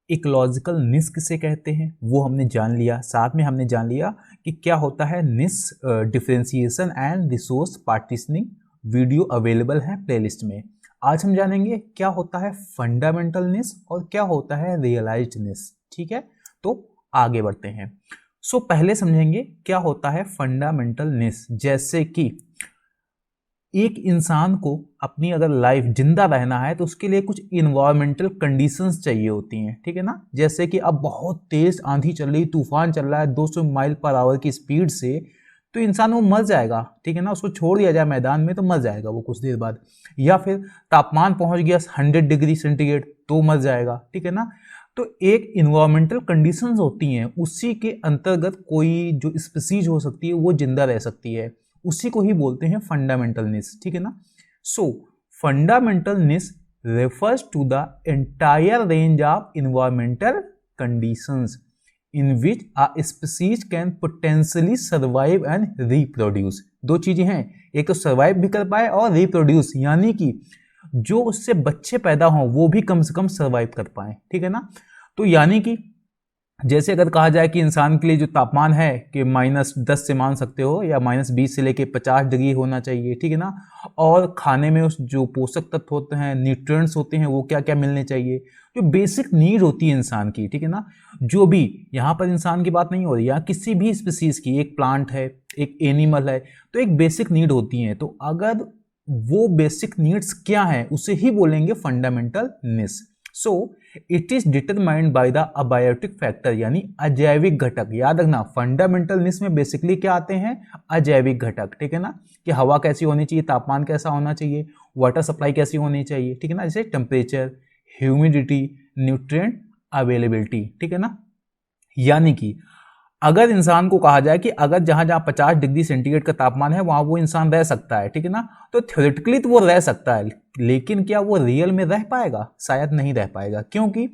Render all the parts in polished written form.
Ecological निस किसे कहते हैं वो हमने जान लिया। साथ में हमने जान लिया कि क्या होता है निस differentiation and resource partitioning. Video available है प्लेलिस्ट में। आज हम जानेंगे क्या होता है फंडामेंटल निस और क्या होता है रियलाइज्ड निस। ठीक है, तो आगे बढ़ते हैं। पहले समझेंगे क्या होता है फंडामेंटल निस। जैसे कि एक इंसान को अपनी अगर लाइफ जिंदा रहना है तो उसके लिए कुछ इन्वायरमेंटल कंडीशंस चाहिए होती हैं। ठीक है ना, जैसे कि अब बहुत तेज आंधी चल रही, तूफान चल रहा है 200 माइल पर आवर की स्पीड से, तो इंसान वो मर जाएगा। ठीक है ना, उसको छोड़ दिया जाए मैदान में तो मर जाएगा वो कुछ देर बाद। या फिर तापमान पहुंच गया 100 डिग्री सेंटीग्रेड तो मर जाएगा। ठीक है ना, तो एक इन्वायरमेंटल कंडीशंस होती हैं, उसी के अंतर्गत कोई जो स्पीसीज हो सकती है वो जिंदा रह सकती है, उसी को ही बोलते हैं फंडामेंटलनेस। ठीक है ना, फंडामेंटलनेस refers to the entire range of environmental conditions in which a species can potentially survive and reproduce। दो चीजें हैं, एक तो सर्वाइव भी कर पाए और रिप्रोड्यूस, यानी कि जो उससे बच्चे पैदा हों वो भी कम से कम सर्वाइव कर पाए। ठीक है ना, तो यानी कि जैसे अगर कहा जाए कि इंसान के लिए जो तापमान है कि -10 से मान सकते हो या -20 से लेके 50 डिग्री होना चाहिए। ठीक है ना, और खाने में उस जो पोषक तत्व होते हैं, न्यूट्रिएंट्स होते हैं, वो क्या क्या मिलने चाहिए, जो बेसिक नीड होती है इंसान की। ठीक है ना, जो भी यहाँ पर इंसान की बात नहीं हो रही, यहाँ किसी भी स्पीसीज की, एक प्लांट है, एक एनिमल है, तो एक बेसिक नीड होती है। तो अगर वो बेसिक नीड्स क्या है उसे ही बोलेंगे fundamental needs. It is determined by the abiotic factor, यानी अजैविक घटक। याद रखना फंडामेंटल निस में बेसिकली क्या आते हैं, अजैविक घटक। ठीक है ना, कि हवा कैसी होनी चाहिए, तापमान कैसा होना चाहिए, वाटर सप्लाई कैसी होनी चाहिए। ठीक है ना, जैसे टेम्परेचर, ह्यूमिडिटी, न्यूट्रिएंट अवेलेबिलिटी। ठीक है ना, यानी कि अगर इंसान को कहा जाए कि अगर जहां जहां 50 डिग्री सेंटीग्रेड का तापमान है वहां वो इंसान रह सकता है। ठीक है ना, तो थ्योरेटिकली तो वो रह सकता है, लेकिन क्या वो रियल में रह पाएगा? शायद नहीं रह पाएगा, क्योंकि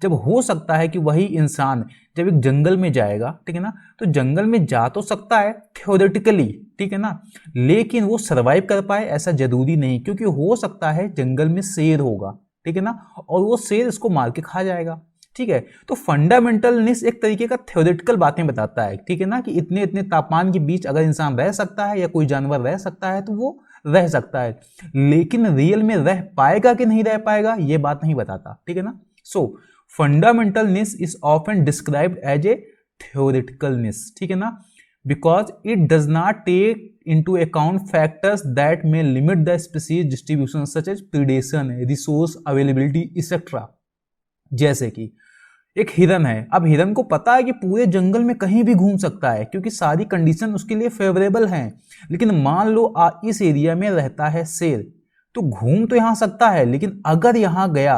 जब हो सकता है कि वही इंसान जब एक जंगल में जाएगा, ठीक है ना, तो जंगल में जा तो सकता है थ्योरेटिकली, ठीक है ना, लेकिन वो सर्वाइव कर पाए ऐसा जरूरी नहीं, क्योंकि हो सकता है जंगल में शेर होगा। ठीक है ना, और वो शेर इसको मार के खा जाएगा। ठीक है, तो फंडामेंटलनेस एक तरीके का थ्योरेटिकल बातें बताता है। ठीक है ना, कि इतने इतने तापमान के बीच अगर इंसान रह सकता है या कोई जानवर रह सकता है तो वो रह सकता है, लेकिन रियल में रह पाएगा कि नहीं रह पाएगा ये बात नहीं बताता। ठीक है ना, fundamental niche is often described as a theoretical niche. ठीक है ना, because it does not take into account factors that may limit the species distribution such as predation, resource availability etc। जैसे कि एक हिरन है, अब हिरन को पता है कि पूरे जंगल में कहीं भी घूम सकता है क्योंकि सारी कंडीशन उसके लिए फेवरेबल हैं, लेकिन मान लो इस एरिया में रहता है शेर, तो घूम तो यहां सकता है, लेकिन अगर यहां गया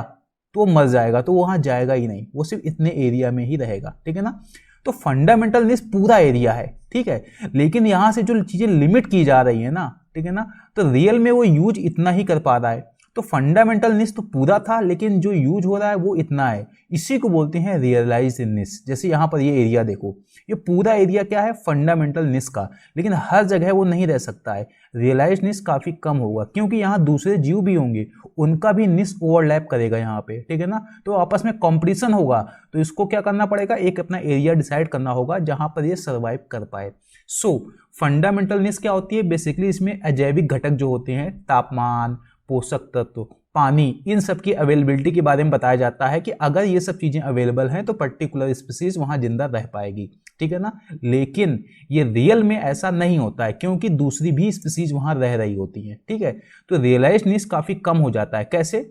तो मर जाएगा, तो वहां जाएगा ही नहीं, वो सिर्फ इतने एरिया में ही रहेगा। ठीक है ना, तो फंडामेंटलनेस पूरा एरिया है, ठीक है, लेकिन यहां से जो चीजें लिमिट की जा रही है ना, ठीक है ना, तो रियल में वो यूज इतना ही कर पा रहा है। तो फंडामेंटलनेस तो पूरा था, लेकिन जो यूज हो रहा है वो इतना है, इसी को बोलते हैं रियलाइज्डनेस। जैसे यहाँ पर ये एरिया देखो, ये पूरा एरिया क्या है, फंडामेंटलनेस का, लेकिन हर जगह वो नहीं रह सकता है, रियलाइज्डनेस काफी कम होगा, क्योंकि यहाँ दूसरे जीव भी होंगे, उनका भी निस ओवरलैप करेगा यहाँ पे। ठीक है ना, तो आपस में कॉम्पिटिशन होगा, तो इसको क्या करना पड़ेगा, एक अपना एरिया डिसाइड करना होगा जहां पर ये सर्वाइव कर पाए। फंडामेंटलनेस क्या होती है, बेसिकली इसमें अजैविक घटक जो होते हैं, तापमान, पोषक तत्व, पानी, इन सब की अवेलेबिलिटी के बारे में बताया जाता है कि अगर ये सब चीजें अवेलेबल हैं तो पर्टिकुलर स्पीसीज वहां जिंदा रह पाएगी। ठीक है ना, लेकिन ये रियल में ऐसा नहीं होता है, क्योंकि दूसरी भी स्पीसीज वहां रह रही होती हैं। ठीक है, तो रियलाइज्डनेस काफी कम हो जाता है। कैसे?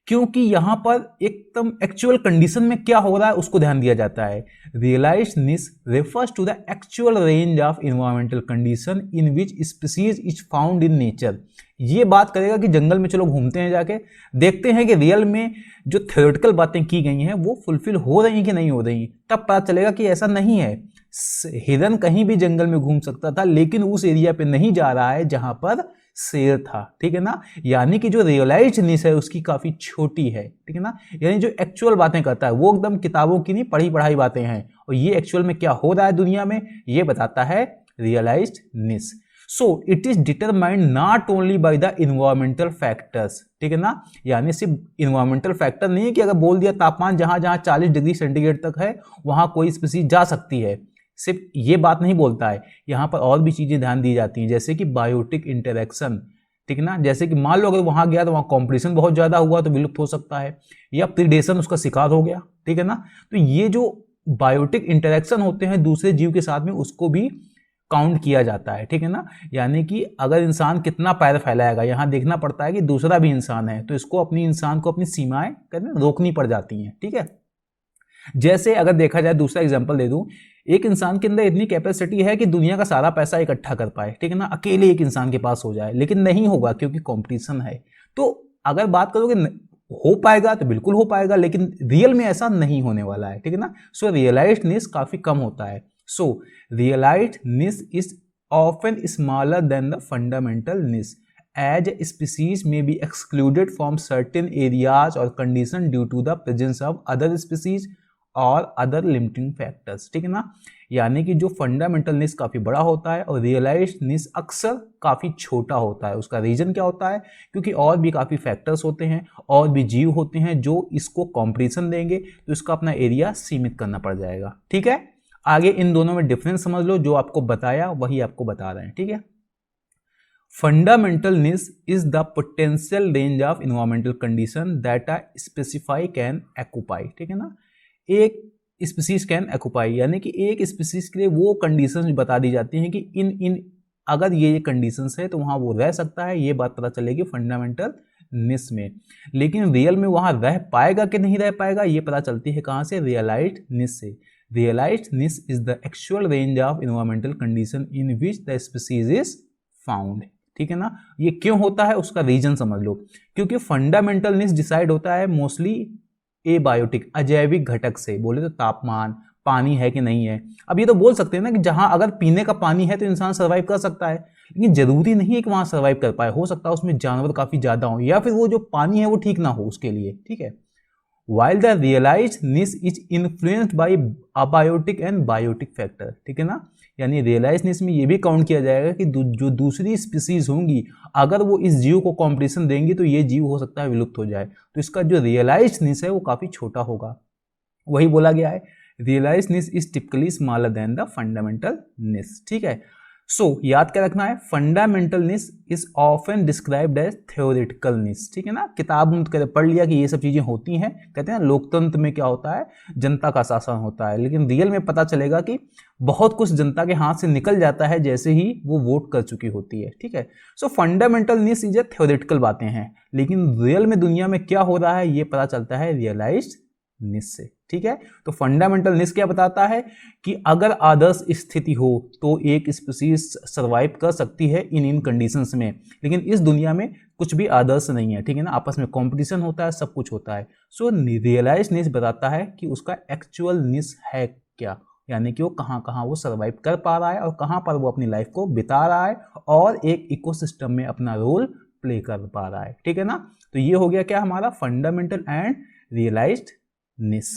क्योंकि यहां पर एकदम एक्चुअल कंडीशन में क्या हो रहा है उसको ध्यान दिया जाता है। Realised niche refers to the actual range of environmental condition in which species is found in nature. ये बात करेगा कि जंगल में चलो घूमते हैं, जाके देखते हैं कि रियल में जो थ्योरेटिकल बातें की गई हैं वो फुलफिल हो रही हैं कि नहीं हो रही, तब पता चलेगा कि ऐसा नहीं है। हिरन कहीं भी जंगल में घूम सकता था, लेकिन उस एरिया पे नहीं जा रहा है जहां पर शेर था। ठीक है ना, यानी कि जो रियलाइज्डनेस है उसकी काफी छोटी है। ठीक है ना, यानी जो एक्चुअल बातें करता है वो एकदम किताबों की नहीं पढ़ी पढ़ाई बातें हैं, और ये एक्चुअल में क्या हो रहा है दुनिया में ये बताता है realised niche. So it is determined not only by the environmental factors, ठीक है ना, यानी सिर्फ इन्वायरमेंटल फैक्टर नहीं है कि अगर बोल दिया तापमान जहां जहां 40 डिग्री सेंटीग्रेड तक है वहां कोई स्पीसीज जा सकती है, सिर्फ ये बात नहीं बोलता है, यहां पर और भी चीजें ध्यान दी जाती हैं, जैसे कि बायोटिक इंटरेक्शन, ठीक है ना, जैसे कि मान लो अगर वहां गया तो वहां कॉम्पिटिशन बहुत ज्यादा हुआ तो विलुप्त हो सकता है, या प्रीडेशन उसका शिकार हो गया, ठीक है ना। तो ये जो बायोटिक इंटरेक्शन होते हैं दूसरे जीव के साथ में उसको भी काउंट किया जाता है, ठीक है ना, यानी कि अगर इंसान कितना पैर फैलाएगा, यहां देखना पड़ता है कि दूसरा भी इंसान है, तो इसको अपनी इंसान को अपनी सीमाएं रोकनी पड़ जाती हैं, ठीक है। जैसे अगर देखा जाए, दूसरा एग्जांपल दे दूं, एक इंसान के अंदर इतनी कैपेसिटी है कि दुनिया का सारा पैसा इकट्ठा कर पाए, ठीक है ना, अकेले एक इंसान के पास हो जाए, लेकिन नहीं होगा क्योंकि कंपटीशन है। तो अगर बात करोगे हो पाएगा तो बिल्कुल हो पाएगा, लेकिन रियल में ऐसा नहीं होने वाला है, ठीक है ना। सो रियलाइज्डनेस काफी कम होता है। So realised niche is often smaller than the fundamental niche as a species may be excluded from certain areas or condition due to the presence of other species और अदर लिमिटिंग फैक्टर्स, ठीक है ना, यानी कि जो फंडामेंटलनेस काफी बड़ा होता है और रियलाइज्डनेस अक्सर काफी छोटा होता है। उसका रीजन क्या होता है, क्योंकि और भी काफी फैक्टर्स होते हैं और भी जीव होते हैं जो इसको कॉम्पिटिशन देंगे, तो इसका अपना एरिया सीमित करना पड़ जाएगा, ठीक है। आगे इन दोनों में डिफरेंस समझ लो, जो आपको बताया वही आपको बता रहे हैं, ठीक है। Fundamental niche is the potential range of environmental condition that a species can occupy, ठीक है ना, एक स्पीसीज कैन ऑक्यूपाई, यानी कि एक स्पीसीज के लिए वो कंडीशंस बता दी जाती हैं कि इन अगर ये कंडीशंस है तो वहां वो रह सकता है, ये बात पता चलेगी फंडामेंटलनेस में। लेकिन रियल में वहां रह पाएगा कि नहीं रह पाएगा ये पता चलती है कहां से, रियलाइज्डनेस से। Realised niche is the actual range of environmental condition in which the species is found, ठीक है ना। ये क्यों होता है उसका रीजन समझ लो, क्योंकि फंडामेंटलनेस डिसाइड होता है मोस्टली एबायोटिक अजैविक घटक से, बोले तो तापमान, पानी है कि नहीं है। अब ये तो बोल सकते हैं ना कि जहां अगर पीने का पानी है तो इंसान सर्वाइव कर सकता है, लेकिन जरूरी नहीं है कि वहां सर्वाइव कर पाए, हो सकता है उसमें जानवर काफी ज्यादा हो या फिर वो जो पानी है वो ठीक ना हो उसके लिए, ठीक है। while the realizedness is influenced by abiotic and biotic factor, ठीक है ना, यानी रियलाइजनेस में ये भी काउंट किया जाएगा कि जो दूसरी स्पीसीज होंगी अगर वो इस जीव को कॉम्पिटिशन देंगी तो ये जीव हो सकता है विलुप्त हो जाए, तो इसका जो रियलाइजनेस है वो काफी छोटा होगा। वही बोला गया है, realised niche is typically smaller than the fundamental niche, ठीक है। सो याद क्या रखना है, fundamental niche is often described as theoretical niche, ठीक है ना, किताब में पढ़ लिया कि ये सब चीजें होती हैं, कहते हैं लोकतंत्र में क्या होता है, जनता का शासन होता है, लेकिन रियल में पता चलेगा कि बहुत कुछ जनता के हाथ से निकल जाता है जैसे ही वो वोट कर चुकी होती है, ठीक है। सो फंडामेंटलनेस इज ए थ्योरेटिकल बातें हैं, लेकिन रियल में दुनिया में क्या हो रहा है ये पता चलता है रियलाइज्डनेस से, ठीक है। तो फंडामेंटलनेस क्या बताता है कि अगर आदर्श स्थिति हो तो एक स्पीसीज सर्वाइव कर सकती है इन कंडीशंस में, लेकिन इस दुनिया में कुछ भी आदर्श नहीं है, ठीक है ना, आपस में कंपटीशन होता है, सब कुछ होता है। सो रियलाइज्डनेस बताता है कि उसका एक्चुअलनेस है क्या, यानी कि वो कहाँ वो सर्वाइव कर पा रहा है और कहाँ पर वो अपनी लाइफ को बिता रहा है और एक इकोसिस्टम में अपना रोल प्ले कर पा रहा है, ठीक है ना। तो ये हो गया क्या हमारा फंडामेंटल एंड रियलाइज्डनेस।